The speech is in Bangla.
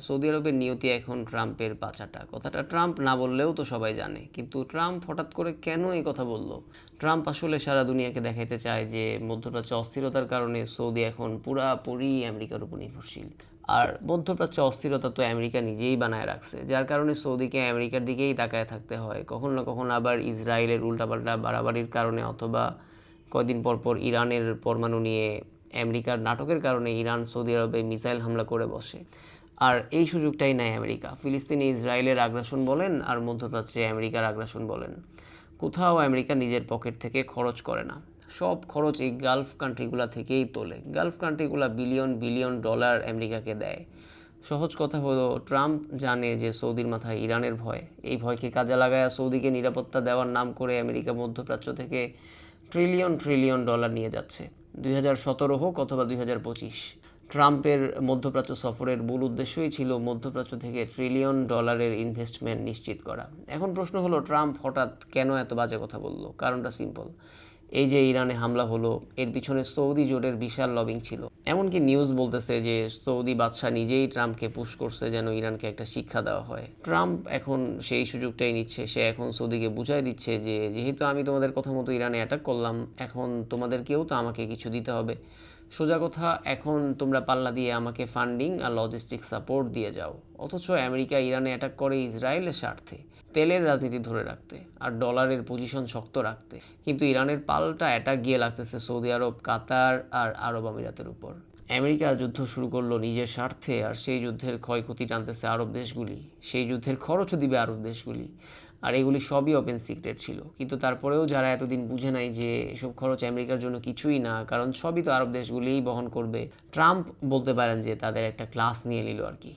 সৌদি আরবের নিয়তি এখন ট্রাম্পের পাচাটা। কথাটা ট্রাম্প না বললেও তো সবাই জানে, কিন্তু ট্রাম্প হঠাৎ করে কেন এই কথা বলল? ট্রাম্প আসলে সারা দুনিয়াকে দেখাইতে চায় যে মধ্যপ্রাচ্যে অস্থিরতার কারণে সৌদি এখন পুরাপুরি আমেরিকার উপর নির্ভরশীল। আর মধ্যপ্রাচ্যে অস্থিরতা তো আমেরিকা নিজেই বানায় রাখছে, যার কারণে সৌদিকে আমেরিকার দিকেই তাকায় থাকতে হয়। কখনো না কখনো আবার ইসরায়েলের উল্টাপাল্টা বাড়াবাড়ির কারণে, অথবা কয়দিন পর পর ইরানের পরমাণু নিয়ে আমেরিকার নাটকের কারণে ইরান সৌদি আরবে মিসাইল হামলা করে বসে। আর এই সুযোগটাই নেয় আমেরিকা। ফিলিস্তিনে ইসরায়েলের আগ্রাসন বলেন আর মধ্যপ্রাচ্যে আমেরিকার আগ্রাসন বলেন, কোথাও আমেরিকা নিজের পকেট থেকে খরচ করে না। সব খরচ এই গালফ কান্ট্রিগুলো থেকেই তোলে। গালফ কান্ট্রিগুলো বিলিয়ন বিলিয়ন ডলার আমেরিকাকে দেয়। সহজ কথা হলো, ট্রাম্প জানে যে সৌদির মাথায় ইরানের ভয়। এই ভয়কে কাজে লাগায় সৌদিকে নিরাপত্তা দেওয়ার নাম করে আমেরিকা মধ্যপ্রাচ্য থেকে ট্রিলিয়ন ট্রিলিয়ন ডলার নিয়ে যাচ্ছে। 2017 হোক অথবা 2025, ট্রাম্পের মধ্যপ্রাচ্য সফরের মূল উদ্দেশ্যই ছিল মধ্যপ্রাচ্য থেকে ট্রিলিয়ন ডলারের ইনভেস্টমেন্ট নিশ্চিত করা। এখন প্রশ্ন হলো, ট্রাম্প হঠাৎ কেন এত বাজে কথা বলল? কারণটা সিম্পল। এই যে ইরানে হামলা হলো, এর পিছনে সৌদি জোটের বিশাল লবিং ছিল। এমনকি নিউজ বলতেছে যে সৌদি বাদশাহ নিজেই ট্রাম্পকে পুশ করছে যেন ইরানকে একটা শিক্ষা দেওয়া হয়। ট্রাম্প এখন সেই সুযোগটাই নিচ্ছে। সে এখন সৌদিকে বুঝাই দিচ্ছে যে যেহেতু আমি তোমাদের কথা মতো ইরানে অ্যাটাক করলাম, এখন তোমাদেরকেও তো আমাকে কিছু দিতে হবে। সোজা কথা, এখন তোমরা পাল্লা দিয়ে আমাকে ফান্ডিং আর লজিস্টিক সাপোর্ট দিয়ে যাও। অথচ আমেরিকা ইরানে অ্যাটাক করে ইসরায়েলের স্বার্থে, তেলের রাজনীতি ধরে রাখতে আর ডলারের পজিশন শক্ত রাখতে। কিন্তু ইরানের পাল্টা অ্যাটাক গিয়ে লাগতেছে সৌদি আরব, কাতার আর আরব আমিরাতের উপর। আমেরিকা যুদ্ধ শুরু করলো নিজের স্বার্থে, আর সেই যুদ্ধের ক্ষয়ক্ষতি টানতেছে আরব দেশগুলি। সেই যুদ্ধের খরচও দিবে আরব দেশগুলি। আর এগুলি সবই ওপেন সিক্রেট ছিল। কিন্তু তারপরেও যারা এতদিন বুঝে নাই যে এসব খরচ আমেরিকার জন্য কিছুই না, কারণ সবই তো আরব দেশগুলিই বহন করবে, ট্রাম্প বলতে পারেন যে তাদের একটা ক্লাস নিয়ে নিল আর কি।